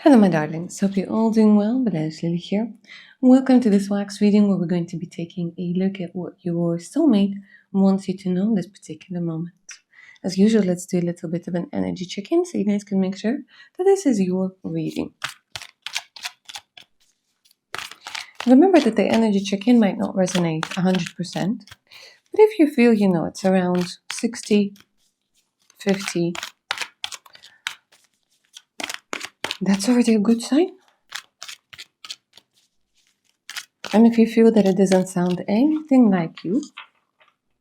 Hello, my darlings. Hope you're all doing well. Lily here. Welcome to this wax reading where we're going to be taking a look at what your soulmate wants you to know in this particular moment. As usual, let's do a little bit of an energy check-in so you guys can make sure that this is your reading. Remember that the energy check-in might not resonate 100%, but if you feel, it's around 60, 50, that's already a good sign. And if you feel that it doesn't sound anything like you,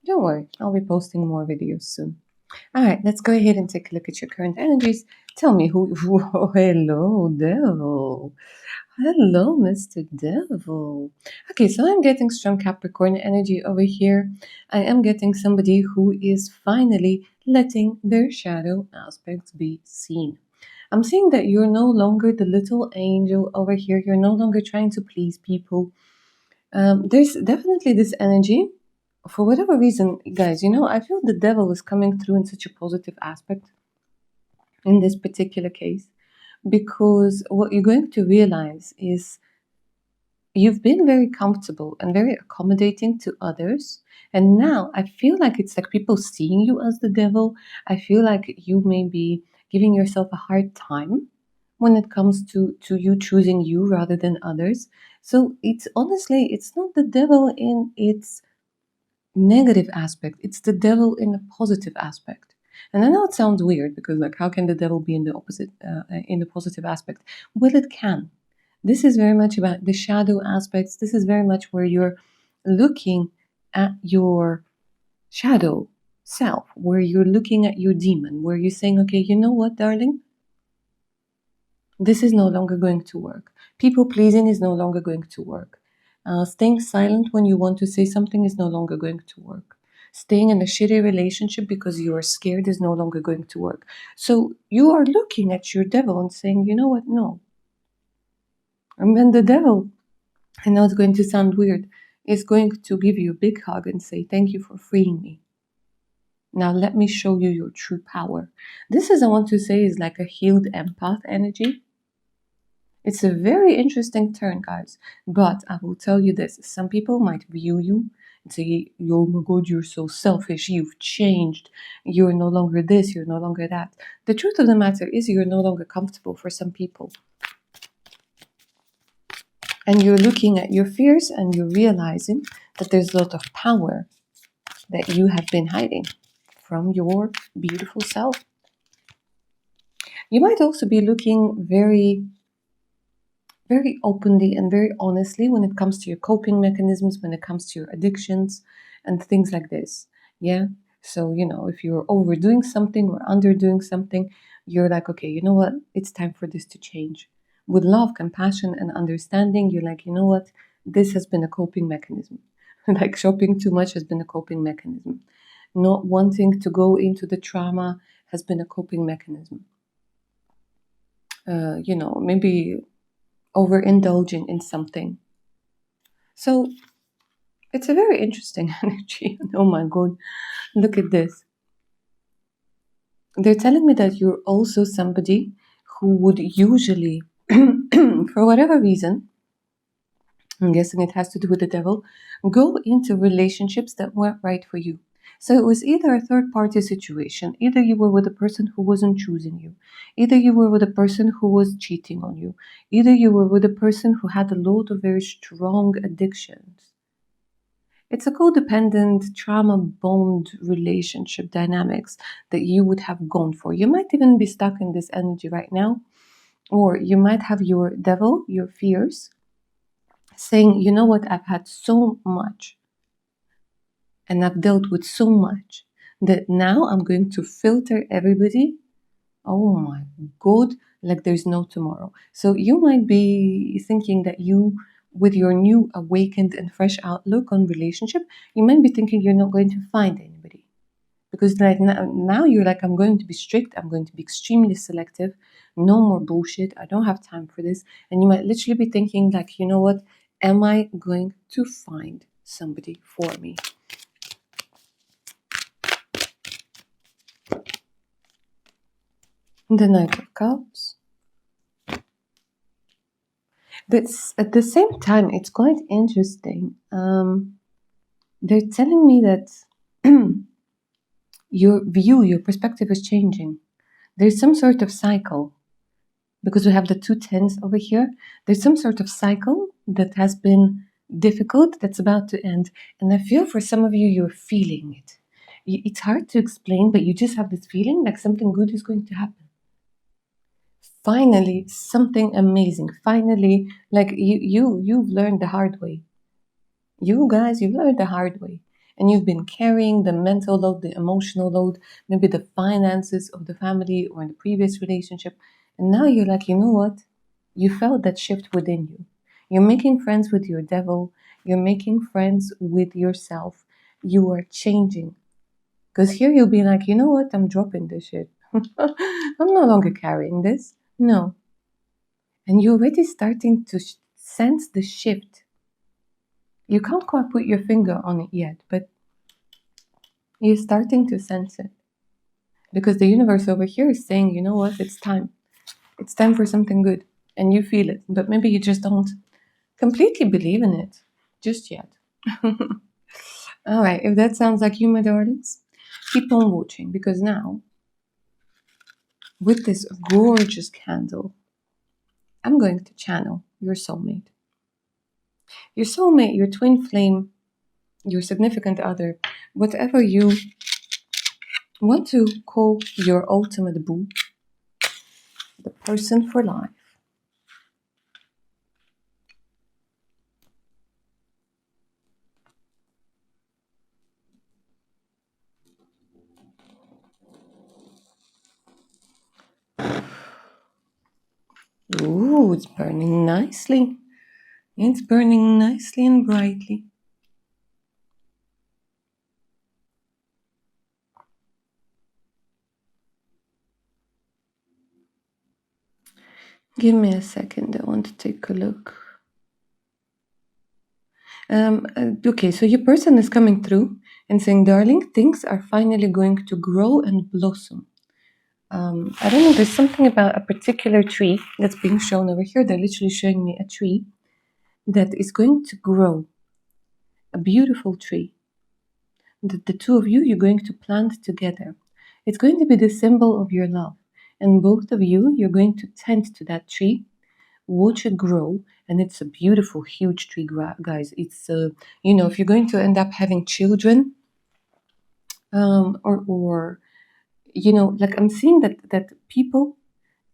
don't worry, I'll be posting more videos soon. Alright, let's go ahead and take a look at your current energies. Tell me who hello, Devil. Hello, Mr. Devil. Okay, so I'm getting strong Capricorn energy over here. I am getting somebody who is finally letting their shadow aspects be seen. I'm seeing that you're no longer the little angel over here. You're no longer trying to please people. There's definitely this energy. For whatever reason, guys, I feel the devil is coming through in such a positive aspect in this particular case, because what you're going to realize is you've been very comfortable and very accommodating to others, and now I feel like it's like people seeing you as the devil. I feel like you may be giving yourself a hard time when it comes to you choosing you rather than others. So it's honestly, it's not the devil in its negative aspect, it's the devil in a positive aspect. And I know it sounds weird because, like, how can the devil be in the opposite, in the positive aspect? Well, it can. This is very much about the shadow aspects. This is very much where you're looking at your shadow self, where you're looking at your demon, where you're saying, okay, you know what, darling? This is no longer going to work. People pleasing is no longer going to work. Staying silent when you want to say something is no longer going to work. Staying in a shitty relationship because you are scared is no longer going to work. So you are looking at your devil and saying, you know what, no. And then the devil, I know it's going to sound weird, is going to give you a big hug and say, thank you for freeing me. Now let me show you your true power. This is, I want to say, is like a healed empath energy. It's a very interesting turn, guys. But I will tell you this. Some people might view you and say, oh my God, you're so selfish. You've changed. You're no longer this. You're no longer that. The truth of the matter is you're no longer comfortable for some people. And you're looking at your fears and you're realizing that there's a lot of power that you have been hiding from your beautiful self. You might also be looking very openly and very honestly when it comes to your coping mechanisms, when it comes to your addictions and things like this. Yeah. So, if you're overdoing something or underdoing something, you're like, okay, you know what? It's time for this to change. With love, compassion, and understanding, you're like, you know what? This has been a coping mechanism. Like shopping too much has been a coping mechanism. Not wanting to go into the trauma has been a coping mechanism. Maybe overindulging in something. So it's a very interesting energy. Oh my God, look at this. They're telling me that you're also somebody who would usually, for whatever reason, I'm guessing it has to do with the devil, go into relationships that weren't right for you. So it was either a third party situation, either you were with a person who wasn't choosing you, either you were with a person who was cheating on you, either you were with a person who had a lot of very strong addictions. It's a codependent, trauma-bond relationship dynamics that you would have gone for. You might even be stuck in this energy right now, or you might have your devil, your fears, saying, you know what, I've had so much and I've dealt with so much that now I'm going to filter everybody. Oh my God, like there's no tomorrow. So you might be thinking that you, with your new awakened and fresh outlook on relationship, you might be thinking you're not going to find anybody. Because like now you're like, I'm going to be strict, I'm going to be extremely selective, no more bullshit, I don't have time for this. And you might literally be thinking like, you know what, am I going to find somebody for me? The Knight of Cups, But at the same time, it's quite interesting. They're telling me that your view, your perspective is changing. There's some sort of cycle because we have the two tens over here. There's some sort of cycle that has been difficult that's about to end. And I feel for some of you, you're feeling it. It's hard to explain, but you just have this feeling like something good is going to happen. Finally, something amazing. Finally, like you've learned the hard way. You guys, you've learned the hard way. And you've been carrying the mental load, the emotional load, maybe the finances of the family or in the previous relationship. And now you're like, you know what? You felt that shift within you. You're making friends with your devil. You're making friends with yourself. You are changing. Because here you'll be like, you know what? I'm dropping this shit. I'm no longer carrying this. No. And you're already starting to sense the shift. You can't quite put your finger on it yet, but you're starting to sense it. Because the universe over here is saying, you know what, it's time. It's time for something good. And you feel it. But maybe you just don't completely believe in it just yet. All right, if that sounds like you, my darlings, keep on watching because now, with this gorgeous candle, I'm going to channel your soulmate. Your soulmate, your twin flame, your significant other, whatever you want to call your ultimate boo, the person for life. Ooh, it's burning nicely. It's burning nicely and brightly. Give me a second, I want to take a look. Okay, so your person is coming through and saying, darling, things are finally going to grow and blossom. I don't know, there's something about a particular tree that's being shown over here. They're literally showing me a tree that is going to grow. A beautiful tree. The two of you, you're going to plant together. It's going to be the symbol of your love. And both of you, you're going to tend to that tree, watch it grow, and it's a beautiful, huge tree, guys. It's, if you're going to end up having children, or like I'm seeing that people,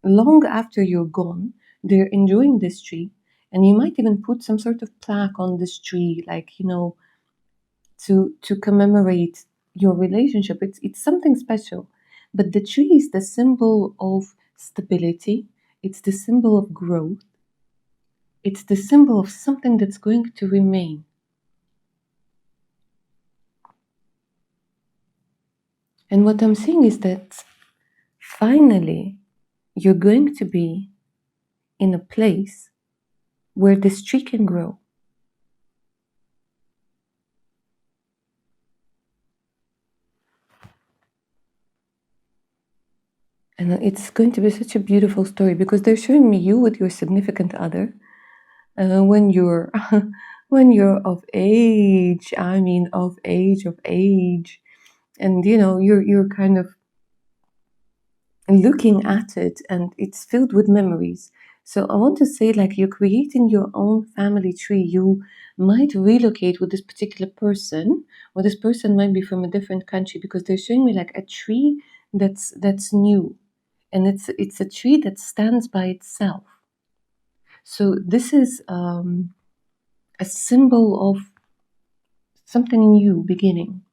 long after you're gone, they're enjoying this tree, and you might even put some sort of plaque on this tree, like, to commemorate your relationship. It's something special. But the tree is the symbol of stability. It's the symbol of growth. It's the symbol of something that's going to remain. And what I'm seeing is that finally you're going to be in a place where this tree can grow. And it's going to be such a beautiful story because they're showing me you with your significant other when you're when you're of age. I mean, of age, and you're kind of looking at it, and it's filled with memories. So I want to say, like, you're creating your own family tree. You might relocate with this particular person, or this person might be from a different country because they're showing me like a tree that's new. And it's a tree that stands by itself. So this is a symbol of something new beginning.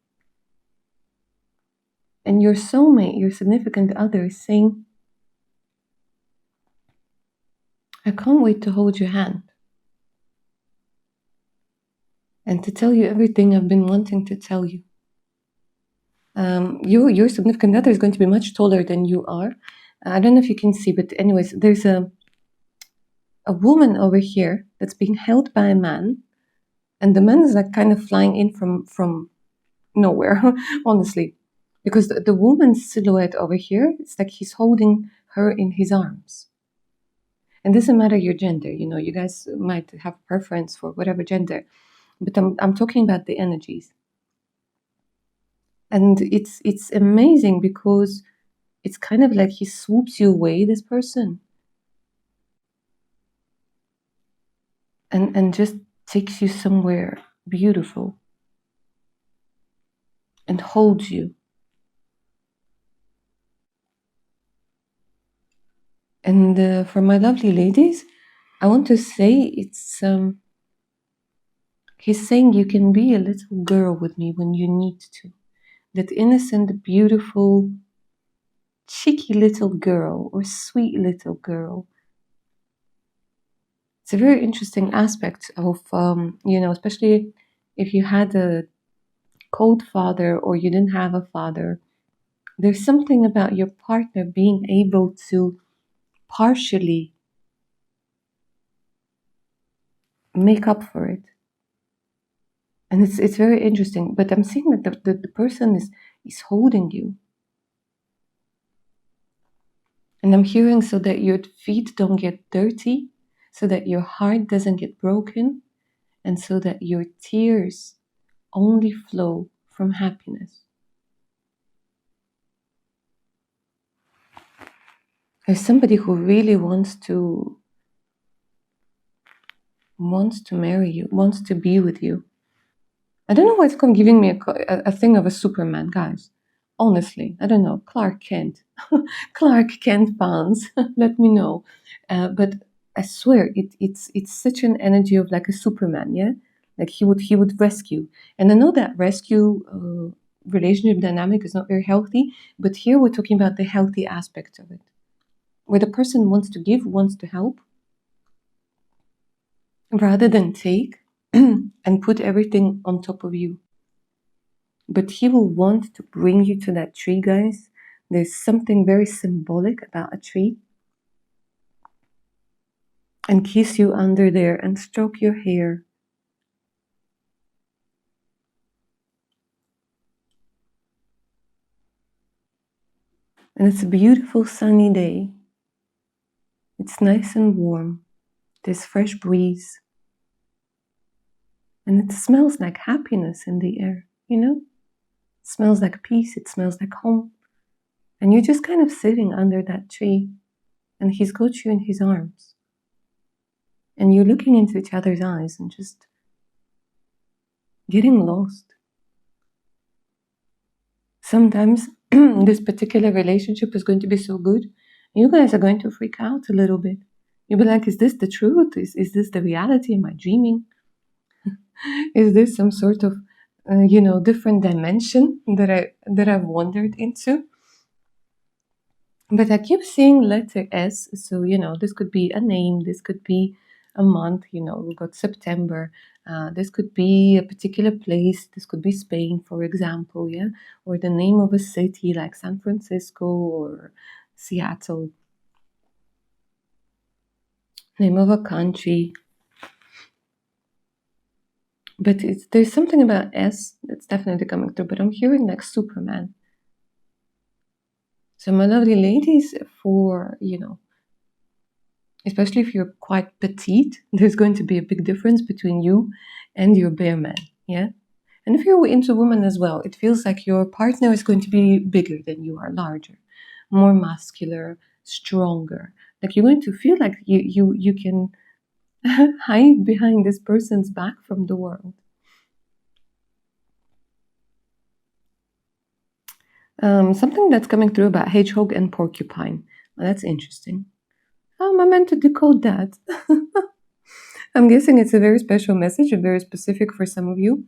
And your soulmate, your significant other, is saying, I can't wait to hold your hand and to tell you everything I've been wanting to tell you. Your significant other is going to be much taller than you are. I don't know if you can see, but anyways, there's a woman over here that's being held by a man, and the man is like kind of flying in from nowhere, honestly, because the woman's silhouette over here, it's like he's holding her in his arms, And it doesn't matter your gender, you guys might have preference for whatever gender, but I'm talking about the energies. And it's amazing because it's kind of like he swoops you away, this person, and just takes you somewhere beautiful and holds you. And for my lovely ladies, I want to say he's saying you can be a little girl with me when you need to. That innocent, beautiful, cheeky little girl or sweet little girl. It's a very interesting aspect of, especially if you had a cold father or you didn't have a father. There's something about your partner being able to partially make up for it. And it's very interesting. But I'm seeing that the person is holding you. And I'm hearing so that your feet don't get dirty, so that your heart doesn't get broken, and so that your tears only flow from happiness. There's somebody who really wants to marry you, wants to be with you. I don't know why it's giving me a thing of a Superman, guys. Honestly, I don't know. Clark Kent. Clark Kent fans, let me know. But I swear, it's such an energy of like a Superman, yeah? Like he would rescue. And I know that rescue relationship dynamic is not very healthy, but here we're talking about the healthy aspect of it. Where the person wants to give, wants to help, rather than take and put everything on top of you. But he will want to bring you to that tree, guys. There's something very symbolic about a tree. And kiss you under there and stroke your hair. And it's a beautiful sunny day. It's nice and warm. There's fresh breeze. And it smells like happiness in the air, It smells like peace, it smells like home. And you're just kind of sitting under that tree, and he's got you in his arms. And you're looking into each other's eyes and just getting lost. Sometimes this particular relationship is going to be so good, you guys are going to freak out a little bit. You'll be like, is this the truth? Is this the reality? Am I dreaming? Is this some sort of, different dimension that I've wandered into? But I keep seeing letter S, so this could be a name, this could be a month. We got September. This could be a particular place. This could be Spain, for example, yeah, or the name of a city like San Francisco or Seattle. Name of a country. But there's something about S that's definitely coming through. But I'm hearing like Superman. So my lovely ladies, for especially if you're quite petite, there's going to be a big difference between you and your bear man, yeah? And if you're into women as well, it feels like your partner is going to be bigger than you are, larger, more muscular, stronger. Like you're going to feel like you can hide behind this person's back from the world. Something that's coming through about hedgehog and porcupine. Well, that's interesting. How am I meant to decode that? I'm guessing it's a very special message, very specific for some of you.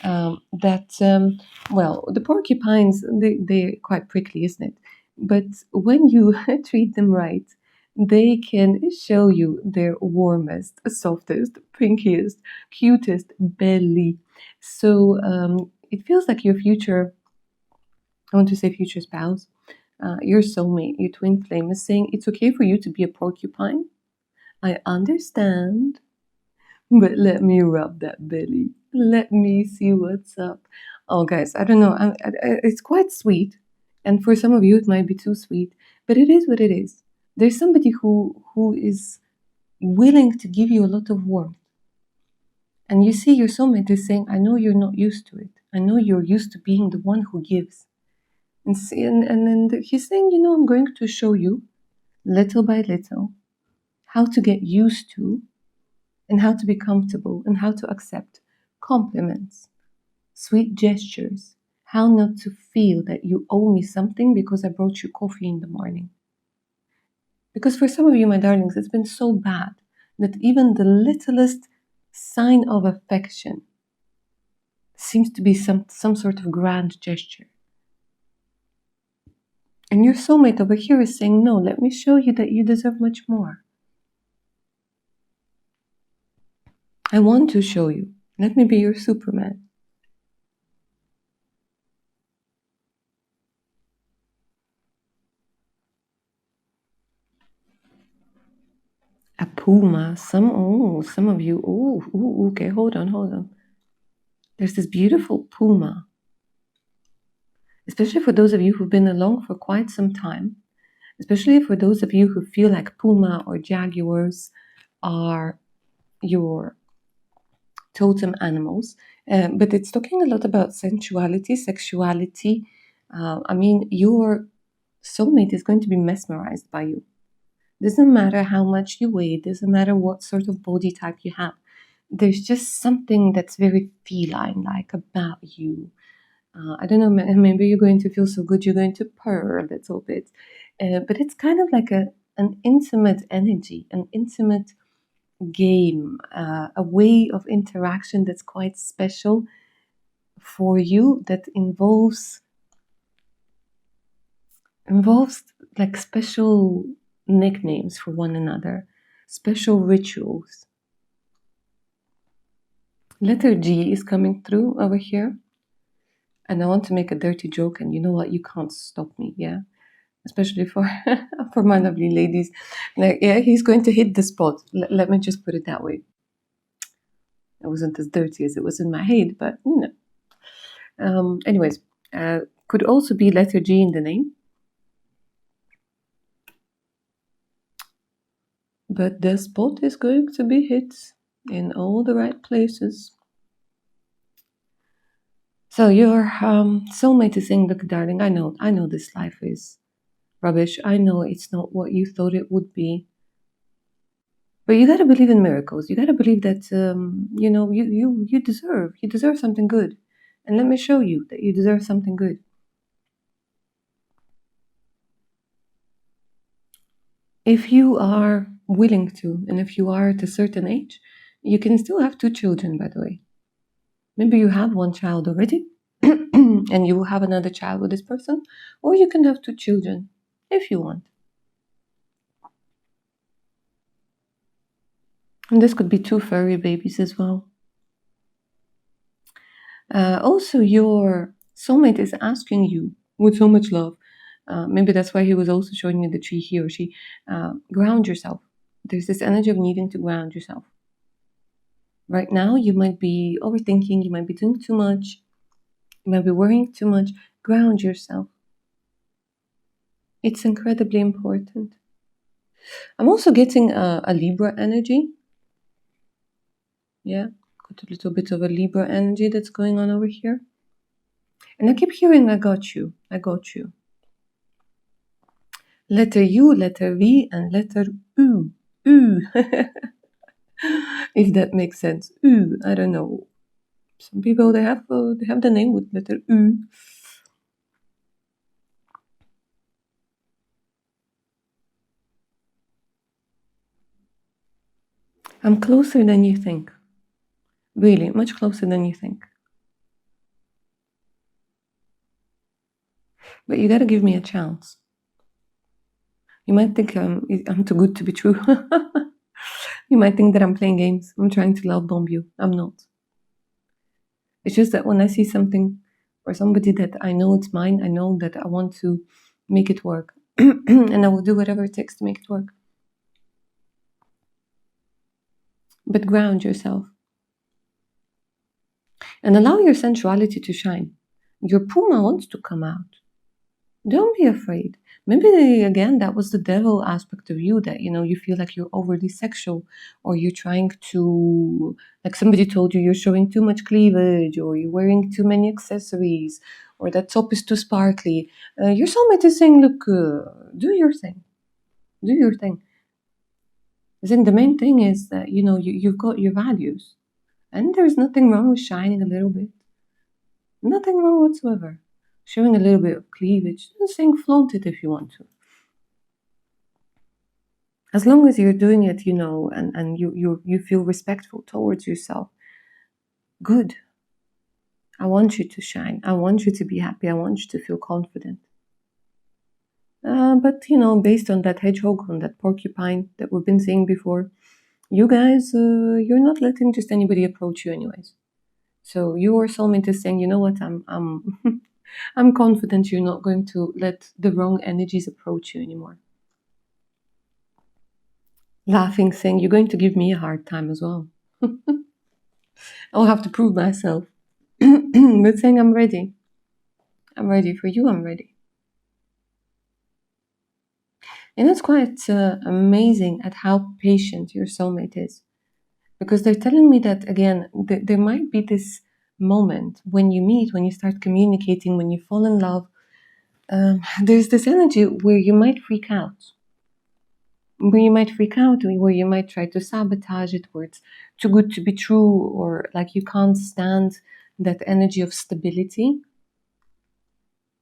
The porcupines, they're quite prickly, isn't it? But when you treat them right, they can show you their warmest, softest, pinkiest, cutest belly. So it feels like your future, I want to say future spouse, your soulmate, your twin flame is saying it's okay for you to be a porcupine. I understand. But let me rub that belly. Let me see what's up. Oh, guys, I don't know. It's quite sweet. And for some of you, it might be too sweet. But it is what it is. There's somebody who is willing to give you a lot of warmth. And you see, your soulmate is saying, I know you're not used to it. I know you're used to being the one who gives. And then he's saying, I'm going to show you little by little how to get used to and how to be comfortable and how to accept compliments, sweet gestures, how not to feel that you owe me something because I brought you coffee in the morning. Because for some of you, my darlings, it's been so bad that even the littlest sign of affection seems to be some sort of grand gesture. And your soulmate over here is saying, no, let me show you that you deserve much more. I want to show you. Let me be your Superman. A puma. Some of you. Okay, hold on. There's this beautiful puma. Especially for those of you who've been along for quite some time. Especially for those of you who feel like puma or jaguars are your totem animals. But it's talking a lot about sensuality, sexuality. Your soulmate is going to be mesmerized by you. Doesn't matter how much you weigh, doesn't matter what sort of body type you have. There's just something that's very feline-like about you. I don't know, maybe you're going to feel so good, you're going to purr a little bit. But it's kind of like an intimate energy, an intimate game, a way of interaction that's quite special for you, that involves like special nicknames for one another, special rituals. Letter G is coming through over here. And I want to make a dirty joke, and you know what? You can't stop me, yeah? Especially for for my lovely ladies. Like, yeah, he's going to hit the spot. Let me just put it that way. It wasn't as dirty as it was in my head, but anyways, could also be letter G in the name. But the spot is going to be hit in all the right places. So your soulmate is saying, look, darling, I know this life is rubbish. I know it's not what you thought it would be. But you gotta believe in miracles. You gotta believe that you deserve something good. And let me show you that you deserve something good. If you are willing to, and if you are at a certain age, you can still have 2 children, by the way. Maybe you have 1 child already, and you will have another child with this person, or you can have 2 children, if you want. And this could be 2 furry babies as well. Also, your soulmate is asking you with so much love. Maybe that's why he was also showing you the tree, he or she. Ground yourself. There's this energy of needing to ground yourself. Right now, you might be overthinking, you might be doing too much, you might be worrying too much. Ground yourself. It's incredibly important. I'm also getting a Libra energy. Yeah, got a little bit of a Libra energy that's going on over here. And I keep hearing, I got you. Letter U, letter V, and letter U. If that makes sense. I don't know. Some people, they have the name with letter U. I'm closer than you think. Really, much closer than you think. But you gotta give me a chance. You might think I'm too good to be true. You might think that I'm playing games. I'm trying to love bomb you. I'm not. It's just that when I see something or somebody that I know it's mine, I know that I want to make it work. And I will do whatever it takes to make it work. But ground yourself. And allow your sensuality to shine. Your puma wants to come out. Don't be afraid. Maybe again that was the devil aspect of you, that you feel like you're overly sexual, or you're trying to, like, somebody told you you're showing too much cleavage, or you're wearing too many accessories, or that top is too sparkly. Your soulmate is saying, look, do your thing. Do your thing. I think the main thing is that you've got your values, and there's nothing wrong with shining a little bit. Nothing wrong whatsoever. Showing a little bit of cleavage. I'm saying flaunt it if you want to. As long as you're doing it, and you feel respectful towards yourself, good. I want you to shine. I want you to be happy. I want you to feel confident. But based on that hedgehog, on that porcupine that we've been saying before, you guys, you're not letting just anybody approach you, anyways. So your soulmate is saying, you know what, I'm I'm confident you're not going to let the wrong energies approach you anymore. Laughing, saying, you're going to give me a hard time as well. I'll have to prove myself. But saying, I'm ready. I'm ready for you, I'm ready. And it's quite amazing at how patient your soulmate is. Because they're telling me that, again, there might be this moment when you meet, when you start communicating, when you fall in love. There's this energy where you might freak out. Where you might freak out, where you might try to sabotage it, where it's too good to be true, or like you can't stand that energy of stability.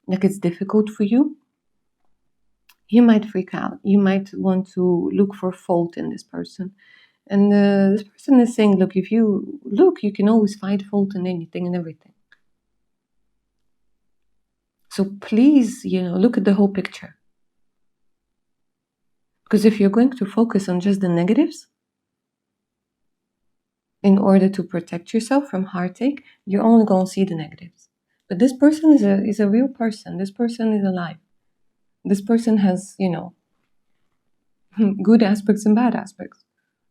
Like it's difficult for you. You might freak out. You might want to look for fault in this person. And this person is saying, look, if you look, you can always find fault in anything and everything. So please, look at the whole picture. Because if you're going to focus on just the negatives in order to protect yourself from heartache, you're only going to see the negatives. But this person is a real person. This person is alive. This person has, good aspects and bad aspects.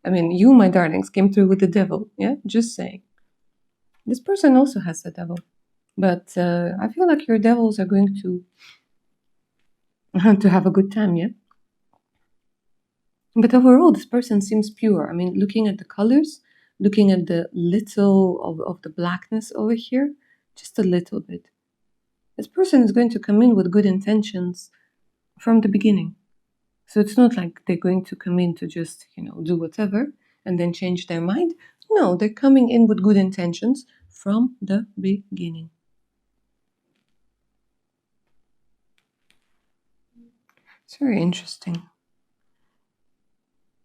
I mean, you, my darlings, came through with the devil. Yeah, just saying. This person also has the devil. But I feel like your devils are going to have a good time, yeah? But overall, this person seems pure. I mean, looking at the colors, looking at the little of the blackness over here, just a little bit. This person is going to come in with good intentions from the beginning. So it's not like they're going to come in to just, do whatever and then change their mind. No, they're coming in with good intentions from the beginning. It's very interesting.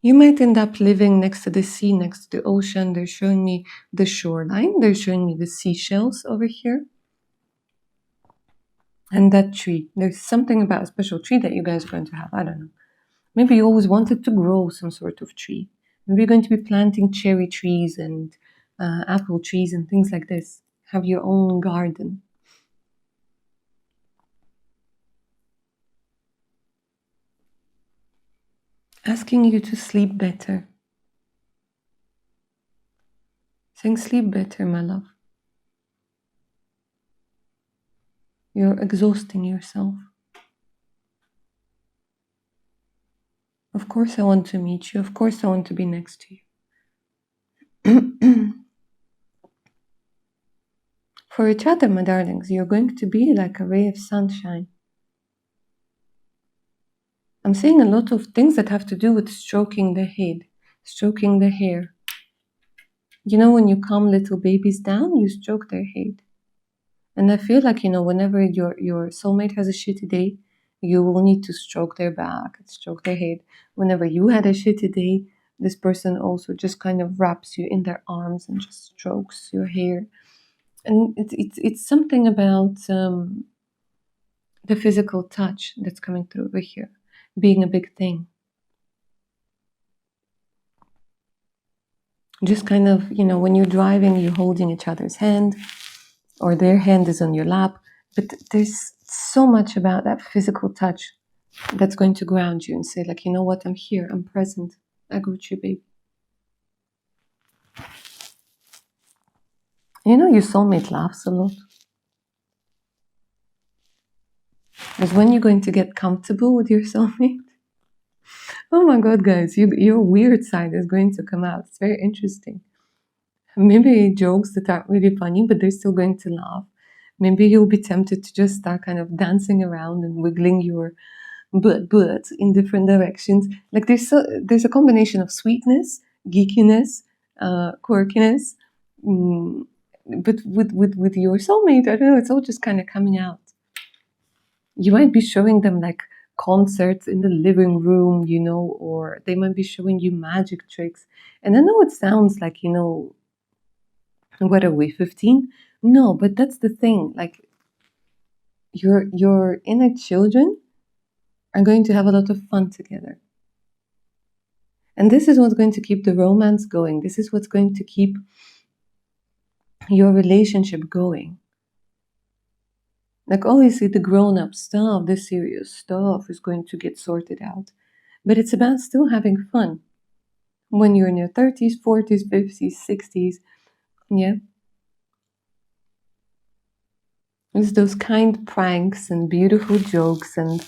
You might end up living next to the sea, next to the ocean. They're showing me the shoreline. They're showing me the seashells over here. And that tree. There's something about a special tree that you guys are going to have. I don't know. Maybe you always wanted to grow some sort of tree. Maybe you're going to be planting cherry trees and apple trees and things like this. Have your own garden. Asking you to sleep better. Saying, sleep better, my love. You're exhausting yourself. Of course I want to meet you. Of course I want to be next to you. For each other, my darlings, you're going to be like a ray of sunshine. I'm seeing a lot of things that have to do with stroking the head, stroking the hair. When you calm little babies down, you stroke their head. And I feel like, whenever your soulmate has a shitty day, you will need to stroke their back, stroke their head. Whenever you had a shitty day, this person also just kind of wraps you in their arms and just strokes your hair. And it's something about the physical touch that's coming through over here, being a big thing. Just kind of, when you're driving, you're holding each other's hand, or their hand is on your lap. But there's so much about that physical touch that's going to ground you and say, like, you know what, I'm here, I'm present, I got you, baby. Your soulmate laughs a lot. Is when you're going to get comfortable with your soulmate. Oh my god, guys, your weird side is going to come out. It's very interesting. Maybe jokes that aren't really funny, but they're still going to laugh. Maybe you'll be tempted to just start kind of dancing around and wiggling your butt in different directions. Like there's a combination of sweetness, geekiness, quirkiness, mm, but with your soulmate, I don't know. It's all just kind of coming out. You might be showing them like concerts in the living room, or they might be showing you magic tricks. And I know it sounds like, what are we, 15? No, but that's the thing. Like your inner children are going to have a lot of fun together. And this is what's going to keep the romance going. This is what's going to keep your relationship going. Like obviously the grown-up stuff, the serious stuff is going to get sorted out. But it's about still having fun. When you're in your 30s, 40s, 50s, 60s, yeah. It's those kind pranks and beautiful jokes, and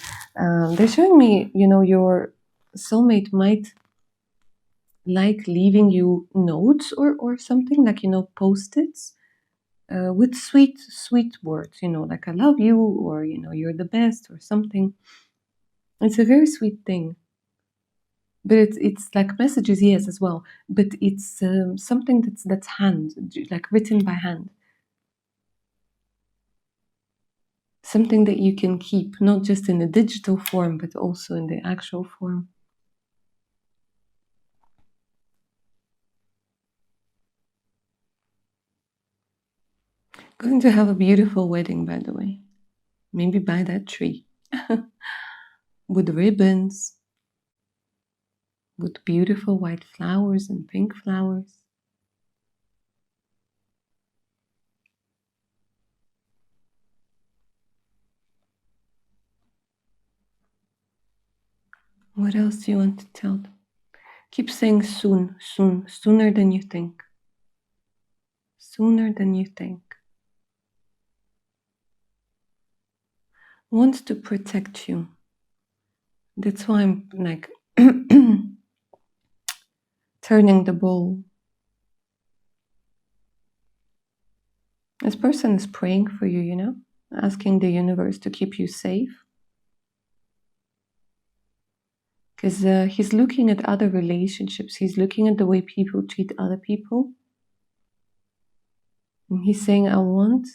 they're showing me, your soulmate might like leaving you notes or something, like, post-its with sweet words, like I love you, or, you're the best, or something. It's a very sweet thing. But it's like messages, yes, as well. But it's something that's like written by hand. Something that you can keep, not just in a digital form, but also in the actual form. Going to have a beautiful wedding, by the way. Maybe by that tree. With ribbons. With beautiful white flowers and pink flowers. What else do you want to tell them? Keep saying soon, soon, sooner than you think. Sooner than you think. Wants to protect you. That's why I'm like turning the bowl. This person is praying for you, asking the universe to keep you safe. Because he's looking at other relationships. He's looking at the way people treat other people. And he's saying, I want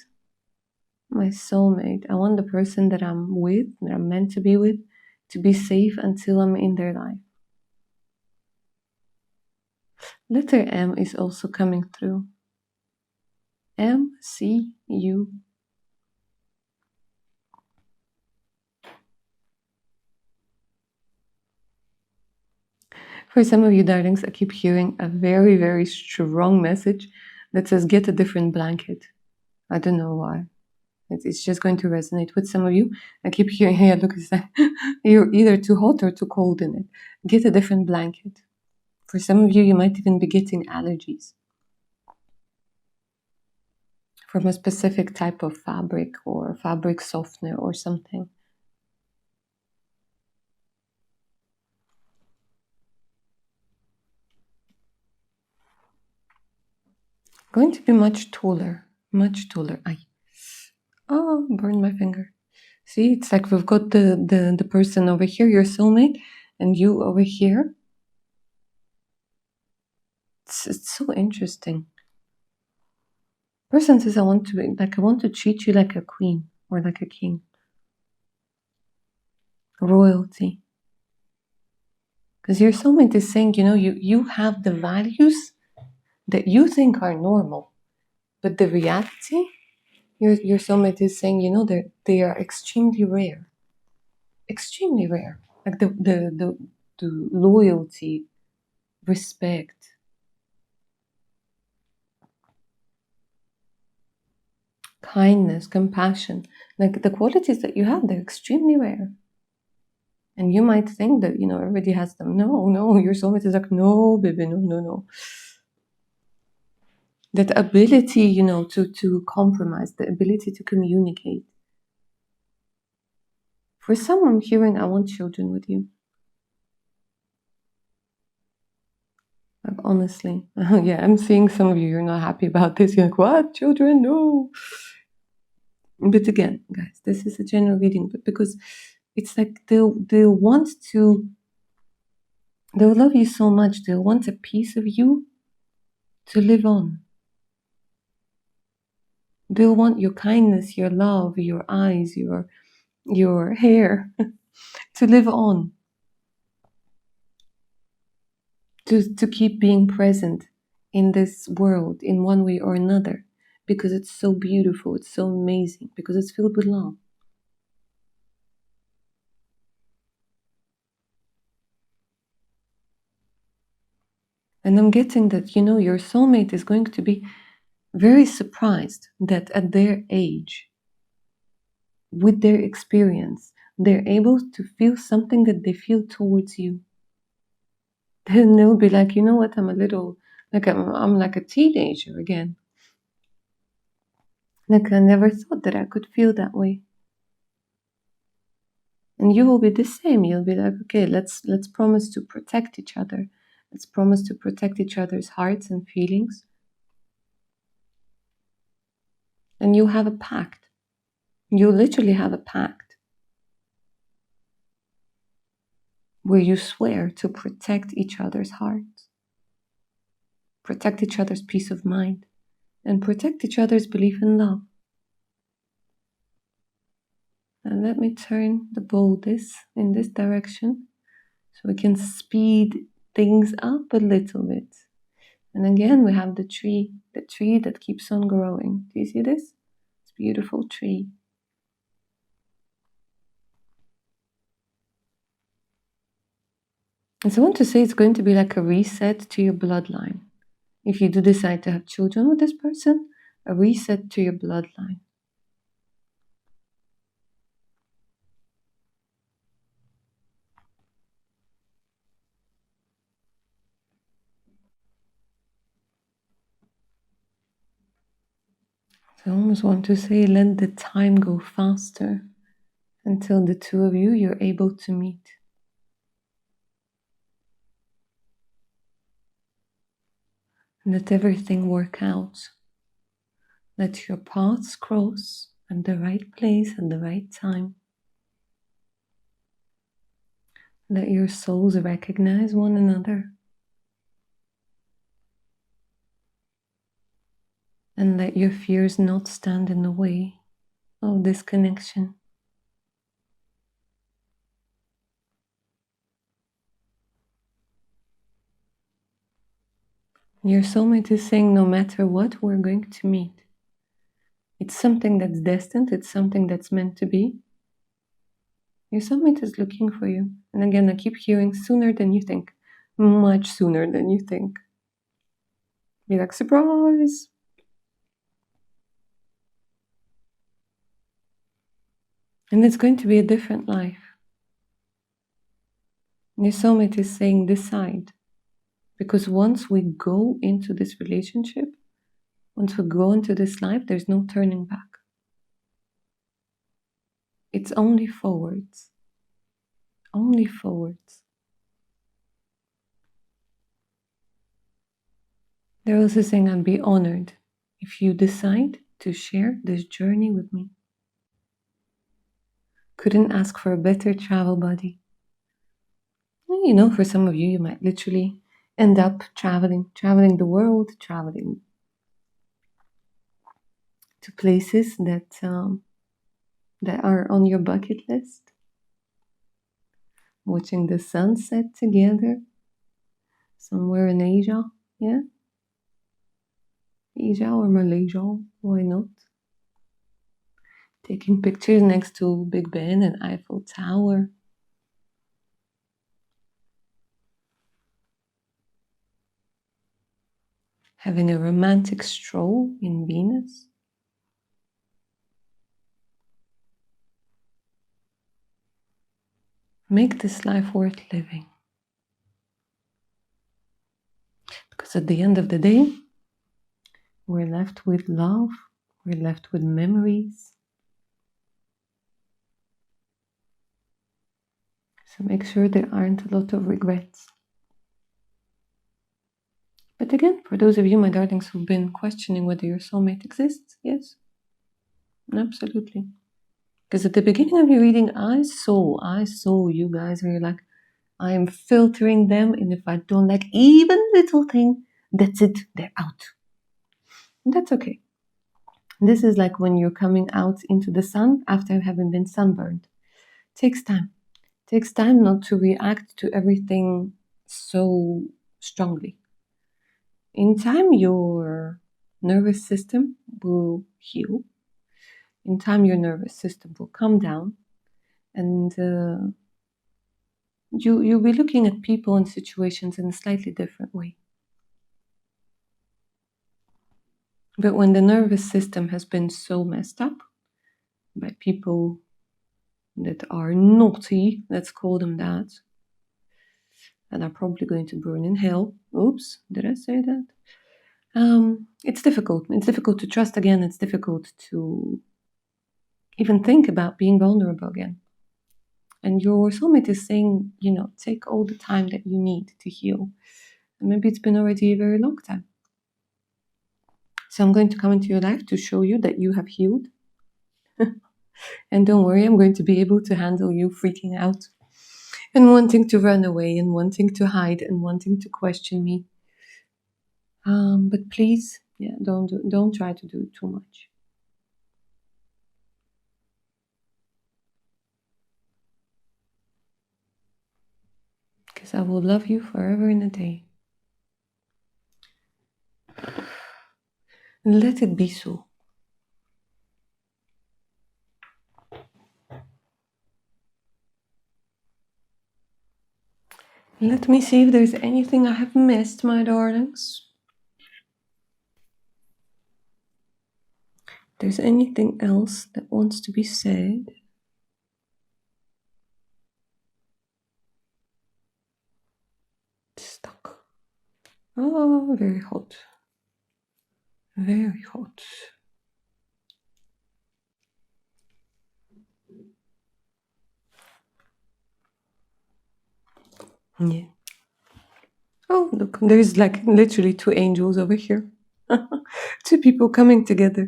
my soulmate. I want the person that I'm with, that I'm meant to be safe until I'm in their life. Letter M is also coming through. M-C-U. For some of you darlings, I keep hearing a very, very strong message that says, get a different blanket. I don't know why. It's just going to resonate with some of you. I keep hearing, hey, look, it's like you're either too hot or too cold in it. Get a different blanket. For some of you, you might even be getting allergies from a specific type of fabric or fabric softener or something. Going to be much taller. Much taller. Oh, burned my finger. See, it's like we've got the person over here, your soulmate, and you over here. It's so interesting. Person says, I want to treat you like a queen or like a king. Royalty. Because your soulmate is saying, you have the values that you think are normal, but the reality, your soulmate is saying, they are extremely rare. Extremely rare. Like the loyalty, respect, kindness, compassion, like the qualities that you have, they're extremely rare. And you might think that, everybody has them. No, your soulmate is like, no, baby, no. That ability, to compromise, the ability to communicate. For some, I'm hearing, I want children with you. Like, honestly. Yeah, I'm seeing some of you, you're not happy about this. You're like, what? Children? No. But again, guys, this is a general reading, but because it's like they'll want to, they'll love you so much, they'll want a piece of you to live on. They'll want your kindness, your love, your eyes, your hair to live on. To keep being present in this world in one way or another, because it's so beautiful, it's so amazing, because it's filled with love. And I'm getting that, your soulmate is going to be very surprised that at their age, with their experience, they're able to feel something that they feel towards you. Then they'll be like, you know what, I'm a little, like I'm like a teenager again. Like I never thought that I could feel that way. And you will be the same. You'll be like, okay, let's promise to protect each other. Let's promise to protect each other's hearts and feelings. And you have a pact. You literally have a pact where you swear to protect each other's hearts, protect each other's peace of mind, and protect each other's belief in love. And let me turn the bowl in this direction so we can speed things up a little bit. And again, we have the tree that keeps on growing. Do you see this? It's a beautiful tree. And so I want to say it's going to be like a reset to your bloodline. If you do decide to have children with this person, a reset to your bloodline. So I almost want to say, let the time go faster until the two of you, you're able to meet. And let everything work out. Let your paths cross at the right place at the right time. Let your souls recognize one another. And let your fears not stand in the way of this connection. Your soulmate is saying, no matter what, we're going to meet. It's something that's destined, it's something that's meant to be. Your soulmate is looking for you. And again, I keep hearing sooner than you think. Much sooner than you think. Be like, surprise! And it's going to be a different life. And your soulmate is saying, decide. Because once we go into this relationship, once we go into this life, there's no turning back. It's only forwards. Only forwards. They're also saying, I'd be honored if you decide to share this journey with me. Couldn't ask for a better travel buddy. For some of you, you might literally end up traveling the world, traveling to places that are on your bucket list, watching the sunset together somewhere in Asia, yeah? Asia or Malaysia, why not? Taking pictures next to Big Ben and Eiffel Tower. Having a romantic stroll in Venus. Make this life worth living. Because at the end of the day, we're left with love, we're left with memories. So make sure there aren't a lot of regrets. But again, for those of you, my darlings, who've been questioning whether your soulmate exists, yes, absolutely. Because at the beginning of your reading, I saw you guys, and you're like, I am filtering them, and if I don't like even little thing, that's it, they're out. And that's okay. This is like when you're coming out into the sun after having been sunburned. Takes time. Takes time not to react to everything so strongly. In time, your nervous system will heal. In time, your nervous system will calm down, and you'll be looking at people and situations in a slightly different way. But when the nervous system has been so messed up by people that are naughty, let's call them that, and are probably going to burn in hell. Oops, did I say that? It's difficult. It's difficult to trust again. It's difficult to even think about being vulnerable again. And your soulmate is saying, take all the time that you need to heal. And maybe it's been already a very long time. So I'm going to come into your life to show you that you have healed. And don't worry, I'm going to be able to handle you freaking out and wanting to run away and wanting to hide and wanting to question me. But please, don't try to do too much. Because I will love you forever and a day. And let it be so. Let me see if there's anything I have missed, my darlings. If there's anything else that wants to be said. Stuck. Oh, very hot. Very hot. Yeah. Oh, look, there's like literally 2 angels over here. 2 people coming together.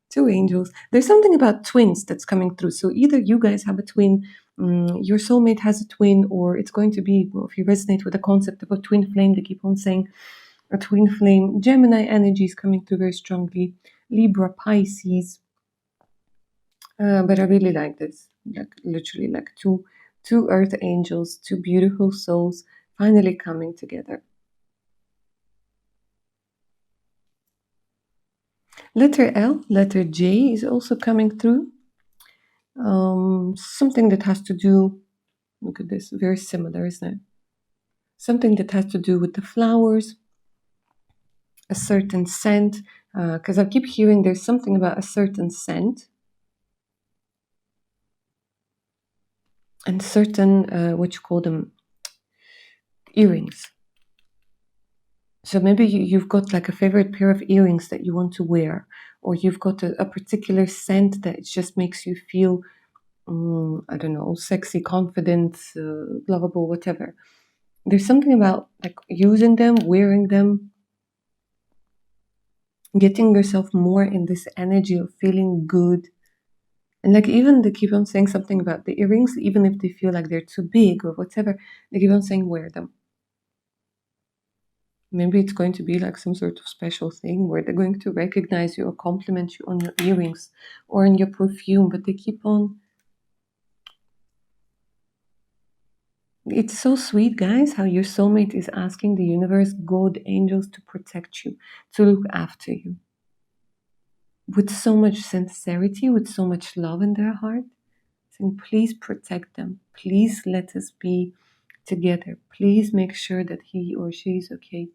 2 angels. There's something about twins that's coming through. So either you guys have a twin, your soulmate has a twin, or it's going to be, well, if you resonate with the concept of a twin flame, they keep on saying a twin flame. Gemini energy is coming through very strongly. Libra, Pisces. But I really like this. Like literally like two earth angels, 2 beautiful souls finally coming together. Letter L, letter J is also coming through. Something that has to do, look at this, very similar, isn't it? Something that has to do with the flowers, a certain scent, because I keep hearing there's something about a certain scent and certain, what you call them, earrings. So maybe you've got like a favorite pair of earrings that you want to wear, or you've got a particular scent that just makes you feel, I don't know, sexy, confident, lovable, whatever. There's something about like using them, wearing them, getting yourself more in this energy of feeling good. And like even they keep on saying something about the earrings, even if they feel like they're too big or whatever, they keep on saying wear them. Maybe it's going to be like some sort of special thing where they're going to recognize you or compliment you on your earrings or on your perfume, but they keep on. It's so sweet, guys, how your soulmate is asking the universe, God, angels to protect you, to look after you. With so much sincerity, with so much love in their heart, saying, please protect them. Please let us be together. Please make sure that he or she is okay.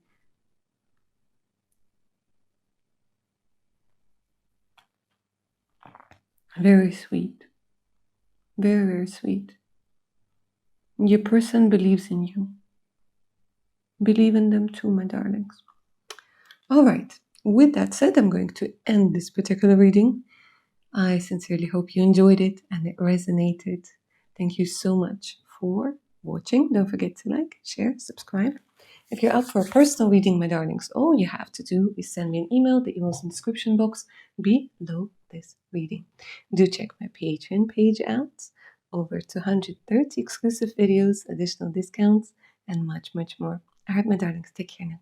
Very sweet. Very, very sweet. Your person believes in you. Believe in them too, my darlings. All right. With that said, I'm going to end this particular reading. I sincerely hope you enjoyed it and it resonated. Thank you so much for watching. Don't forget to like, share, subscribe. If you're up for a personal reading, my darlings, all you have to do is send me an email. The email's in the description box below this reading. Do check my Patreon page out. Over 230 exclusive videos, additional discounts, and much, much more. All right, my darlings, take care now.